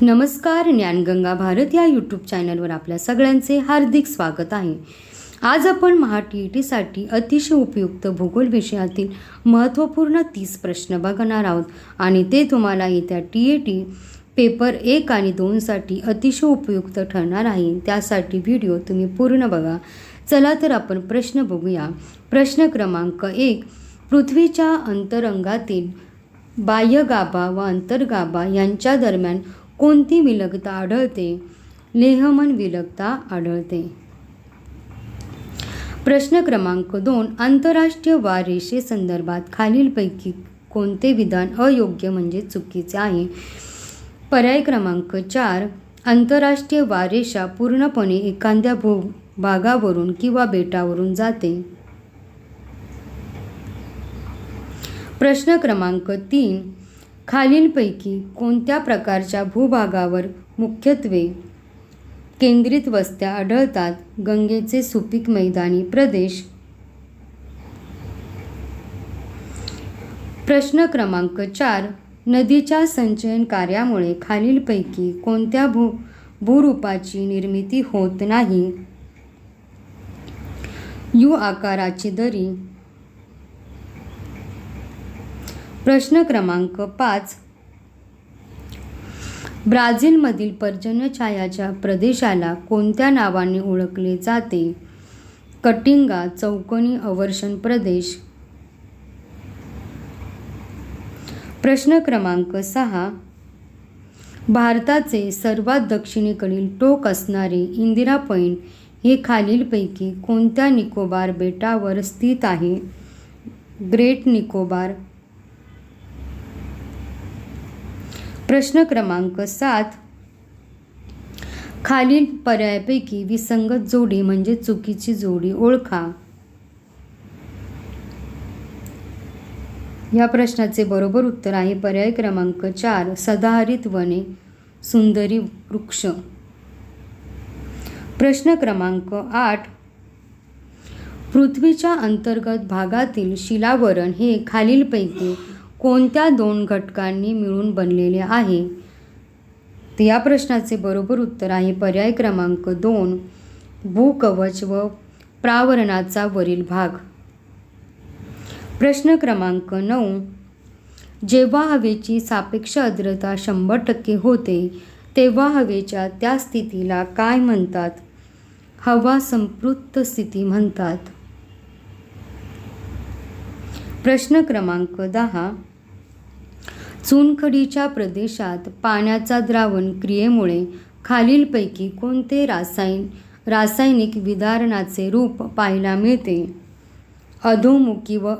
नमस्कार. ज्ञानगंगा भारत या यूट्यूब चॅनलवर आपल्या सगळ्यांचे हार्दिक स्वागत आहे. आज आपण महा-TETसाठी अतिशय उपयुक्त भूगोल विषयातील महत्त्वपूर्ण 30 प्रश्न बघणार आहोत आणि ते तुम्हाला येत्या TET पेपर 1 आणि 2साठी अतिशय उपयुक्त ठरणार आहे. त्यासाठी व्हिडिओ तुम्ही पूर्ण बघा. चला तर आपण प्रश्न बघूया. प्रश्न क्रमांक 1. पृथ्वीच्या अंतरंगातील बाह्यगाभा व अंतर्गाभा यांच्या दरम्यान कोणती विलगता आढळते? लेहमन विलगता आढळते. प्रश्न क्रमांक 2. आंतरराष्ट्रीय वाररेषेसंदर्भात खालीलपैकी कोणते विधान अयोग्य म्हणजे चुकीचे आहे? पर्याय क्रमांक 4. आंतरराष्ट्रीय वाररेषा पूर्णपणे एखाद्या भूभागावरून किंवा बेटावरून जाते. प्रश्न क्रमांक 3. खालीलपैकी कोणत्या प्रकारच्या भूभागावर मुख्यत्वे केंद्रित वस्त्या आढळतात? गंगेचे सुपीक मैदानी प्रदेश. प्रश्न क्रमांक 4. नदीच्या संचयन कार्यामुळे खालीलपैकी कोणत्या भूरूपाची निर्मिती होत नाही? यू आकाराची दरी. प्रश्न क्रमांक 5. ब्राझीलमधील पर्जन्यछायाच्या प्रदेशाला कोणत्या नावाने ओळखले जाते? कटिंगा चौकोनी अवर्षण प्रदेश. प्रश्न क्रमांक 6. भारताचे सर्वात दक्षिणेकडील टोक असणारे इंदिरा पॉइंट हे खालीलपैकी कोणत्या निकोबार बेटावर स्थित आहे? ग्रेट निकोबार. प्रश्न क्रमांक 7. खालील पर्यायापैकी विसंगत जोडी म्हणजे चुकीची जोडी ओळखा. या प्रश्नाचे बरोबर उत्तर आहे पर्याय क्रमांक 4. सदाहरित वने सुंदरी वृक्ष. प्रश्न क्रमांक 8. पृथ्वीच्या अंतर्गत भागातील शिलावरण हे खालीलपैकी कोणत्या 2 घटकांनी मिळून बनलेले आहे? तर या प्रश्नाचे बरोबर उत्तर आहे पर्याय क्रमांक 2. भूकवच व प्रावरणाचा वरील भाग. प्रश्न क्रमांक 9. जेव्हा हवेची सापेक्ष आर्द्रता 100% होते तेव्हा हवेच्या त्या स्थितीला काय म्हणतात? हवा संपृक्त स्थिती म्हणतात. प्रश्न क्रमांक 10. चुनखडीच्या प्रदेशात पाण्याचा द्रावण क्रियेमुळे खालीलपैकी कोणते रासायनिक विदारणाचे रूप पाहायला मिळते? अधोमुखी व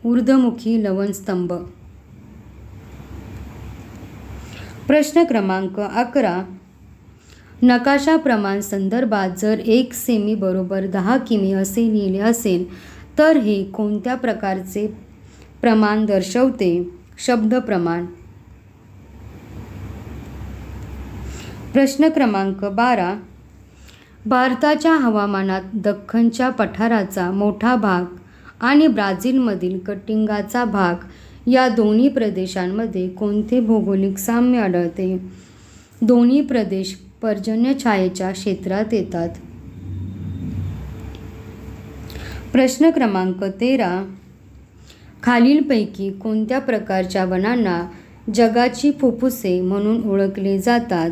ऊर्ध्वमुखी लवणस्तंभ. प्रश्न क्रमांक 11. नकाशा प्रमाण संदर्भात जर 1 सेमी बरोबर 10 किमी असे लिहिले असेल तर हे कोणत्या प्रकारचे प्रमाण दर्शवते? शब्द प्रमाण. प्रश्न क्रमांक 12. भारताच्या हवामानात दख्खनच्या पठाराचा मोठा भाग आणि ब्राझीलमधील कटिंगाचा भाग या दोन्ही प्रदेशांमध्ये कोणते भौगोलिक साम्य आढळते? दोन्ही प्रदेश पर्जन्यछायेच्या क्षेत्रात येतात. प्रश्न क्रमांक 13. खालीलपैकी कोणत्या प्रकारच्या वनांना जगाची फुफ्फुसे म्हणून ओळखले जातात?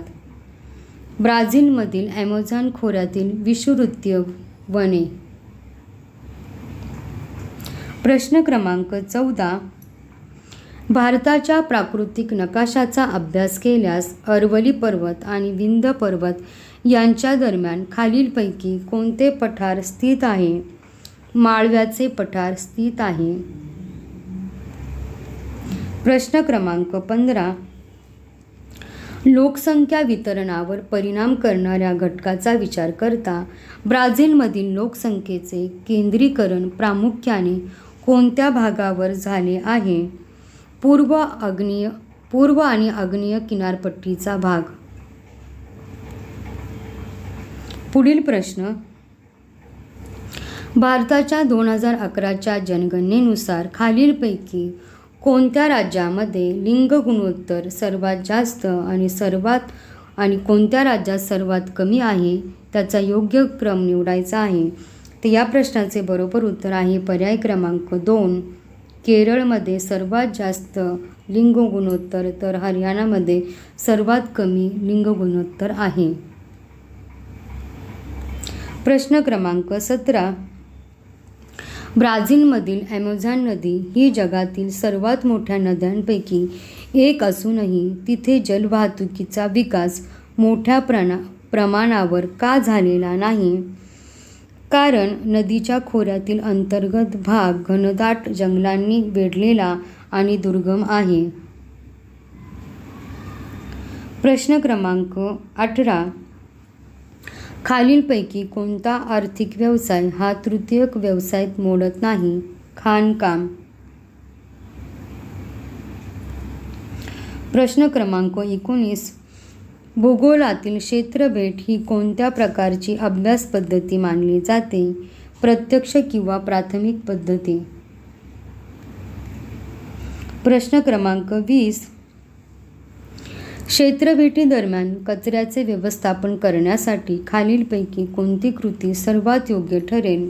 ब्राझीलमधील ॲमेझॉन खोऱ्यातील विषुववृत्तीय वने. प्रश्न क्रमांक 14. भारताच्या प्राकृतिक नकाशाचा अभ्यास केल्यास अरवली पर्वत आणि विंध्य पर्वत यांच्या दरम्यान खालीलपैकी कोणते पठार स्थित आहे? माळव्याचे पठार स्थित आहे. प्रश्न क्रमांक 15. लोकसंख्या वितरणावर परिणाम करणाऱ्या घटकाचा विचार करता ब्राझीलमधील लोकसंख्येचे केंद्रीकरण प्रामुख्याने कोणत्या भागावर झाले आहे? पूर्व आणि आग्नेय किनारपट्टीचा भाग. पुढील प्रश्न. भारताच्या 2011च्या जनगणनेनुसार खालीलपैकी कोणत्या राज्यामध्ये लिंग गुणोत्तर सर्वात जास्त आणि कोणत्या राज्यात सर्वात कमी आहे त्याचा योग्य क्रम निवडायचा आहे. तर या प्रश्नाचे बरोबर उत्तर आहे पर्याय क्रमांक 2. केरळमध्ये सर्वात जास्त लिंग गुणोत्तर तर हरियाणामध्ये सर्वात कमी लिंग गुणोत्तर आहे. प्रश्न क्रमांक 17. ब्राझीलमधील ॲमेझॉन नदी ही जगातील सर्वात मोठ्या नद्यांपैकी एक असूनही तिथे जलवाहतुकीचा विकास मोठ्या प्रमाणावर का झालेला नाही? कारण नदीच्या खोऱ्यातील अंतर्गत भाग घनदाट जंगलांनी वेढलेला आणि दुर्गम आहे. प्रश्न क्रमांक 18. खालीलपैकी कोणता आर्थिक व्यवसाय हा तृतीयक व्यवसायात मोडत नाही? खाणकाम. प्रश्न क्रमांक 19. भूगोलातील क्षेत्रभेट ही कोणत्या प्रकारची अभ्यास पद्धती मानली जाते? प्रत्यक्ष किंवा प्राथमिक पद्धती. प्रश्न क्रमांक 20. क्षेत्रभेटीदरम्यान कचऱ्याचे व्यवस्थापन करण्यासाठी खालीलपैकी कोणती कृती सर्वात योग्य ठरेल?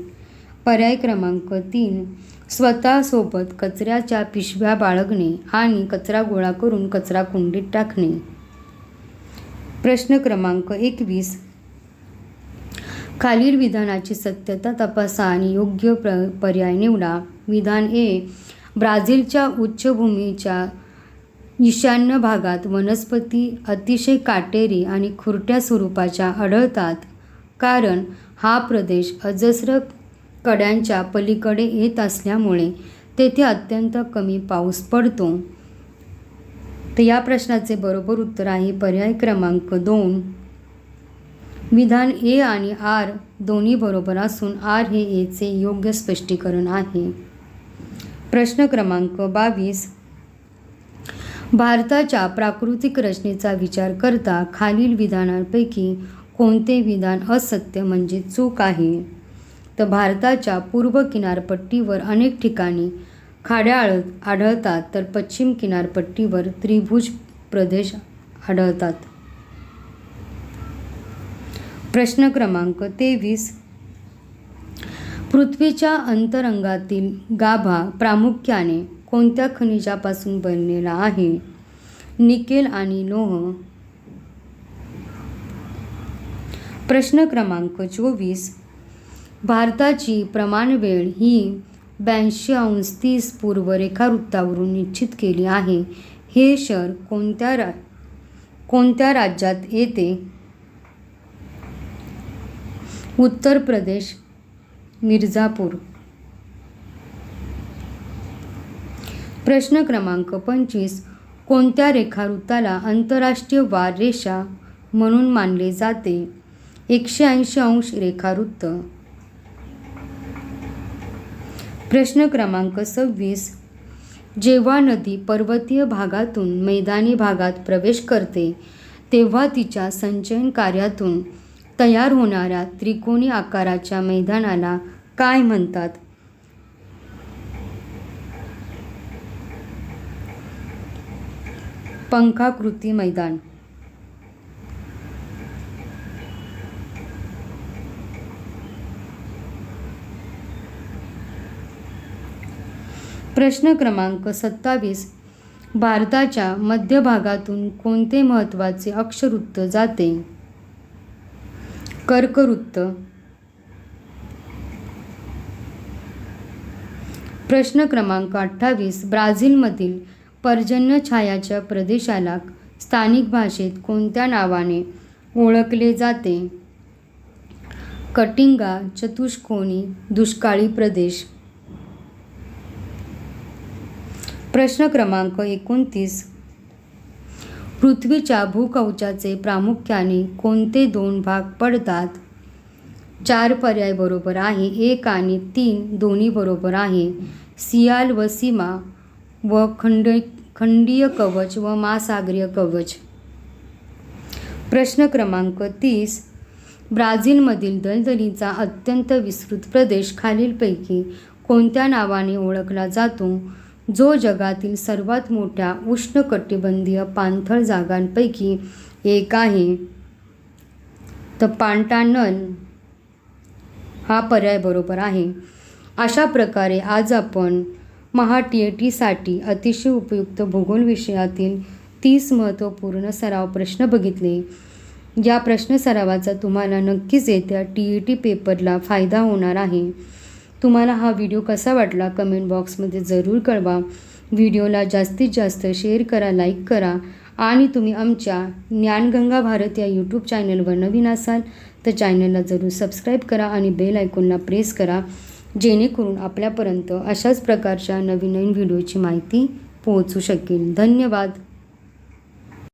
पर्याय क्रमांक 3. स्वतःसोबत कचऱ्याच्या पिशव्या बाळगणे आणि कचरा गोळा करून कचरा कुंडीत टाकणे. प्रश्न क्रमांक 21. खालील विधानाची सत्यता तपासा आणि योग्य पर्याय निवडा. विधान ए. ब्राझीलच्या उच्चभूमीच्या ईशान्य भागात वनस्पती अतिशय काटेरी आणि खुरट्या स्वरूपाच्या आढळतात कारण हा प्रदेश अजस्र कड्यांच्या पलीकडे येत असल्यामुळे तेथे अत्यंत कमी पाऊस पडतो. तर या प्रश्नाचे बरोबर उत्तर आहे पर्याय क्रमांक 2. विधान ए आणि आर दोन्ही बरोबर असून आर हे एचे योग्य स्पष्टीकरण आहे. प्रश्न क्रमांक 22. भारताच्या प्राकृतिक रचनेचा विचार करता खालील विधानांपैकी कोणते विधान असत्य म्हणजे चूक आहे? तर भारताच्या पूर्व किनारपट्टीवर अनेक ठिकाणी खाड्या आढळतात तर पश्चिम किनारपट्टीवर त्रिभुज प्रदेश आढळतात. प्रश्न क्रमांक 23. पृथ्वीच्या अंतरंगातील गाभा प्रामुख्याने कोणत्या खनिजापासून बनलेला आहे? निकेल आणि लोह. प्रश्न क्रमांक 24. भारताची प्रमाणवेळ ही 82°30 पूर्व रेखावृत्तावरून निश्चित केली आहे. हे शहर कोणत्या राज्यात येते? उत्तर प्रदेश. मिर्झापूर. प्रश्न क्रमांक 25. कोणत्या रेखावृत्ताला आंतरराष्ट्रीय वार रेषा म्हणून मानले जाते? 180° रेखावृत्त. प्रश्न क्रमांक 26. जेव्हा नदी पर्वतीय भागातून मैदानी भागात प्रवेश करते तेव्हा तिच्या संचयन कार्यातून तयार होणाऱ्या त्रिकोणी आकाराच्या मैदानाला काय म्हणतात? पंखाकृती मैदान. प्रश्न क्रमांक 27. भारताच्या मध्य भागातून कोणते महत्त्वाचे अक्षवृत्त जाते? कर्कवृत्त. प्रश्न क्रमांक 28. ब्राझीलमधील पर्जन्यछायाच्या प्रदेशाला स्थानिक भाषेत कोणत्या नावाने ओळखले जाते? कटिंगा, चतुष्कोणी, दुष्काळी प्रदेश. प्रश्न क्रमांक 29. पृथ्वीच्या भूकवचाचे प्रामुख्याने कोणते 2 भाग पडतात? 4 पर्याय बरोबर आहे. 1 आणि 3 दोन्ही बरोबर आहे. सियाल व सीमा व खंडीय कवच व महासागरीय कवच. प्रश्न क्रमांक 30. ब्राझीलमधील दलदलीचा अत्यंत विस्तृत प्रदेश खालीलपैकी कोणत्या नावाने ओळखला जातो? जो जगातील सर्वात मोठ्या उष्णकटिबंधीय पाणथळ जागांपैकी एक आहे? तर पांटानन हा पर्याय बरोबर आहे. अशा प्रकारे आज आपण TETसाठी अतिशय उपयुक्त भूगोल विषयातील 30 महत्त्वपूर्ण सराव प्रश्न बघितले. या प्रश्न सरावाचा तुम्हाला नक्कीच येत्या TET पेपरला फायदा होणार आहे. तुम्हाला हा व्हिडिओ कसा वाटला कमेंट बॉक्समध्ये जरूर कळवा. व्हिडिओला जास्तीत जास्त शेअर करा, लाईक करा आणि तुम्ही आमच्या ज्ञानगंगा भारत या यूट्यूब चॅनलवर नवीन असाल तर चॅनलला जरूर सबस्क्राईब करा आणि बेल आयकॉनला प्रेस करा, जेणेकरून आपल्यापर्यंत अशाच प्रकारच्या नवीन व्हिडिओची माहिती पोहोचू शकेल. धन्यवाद.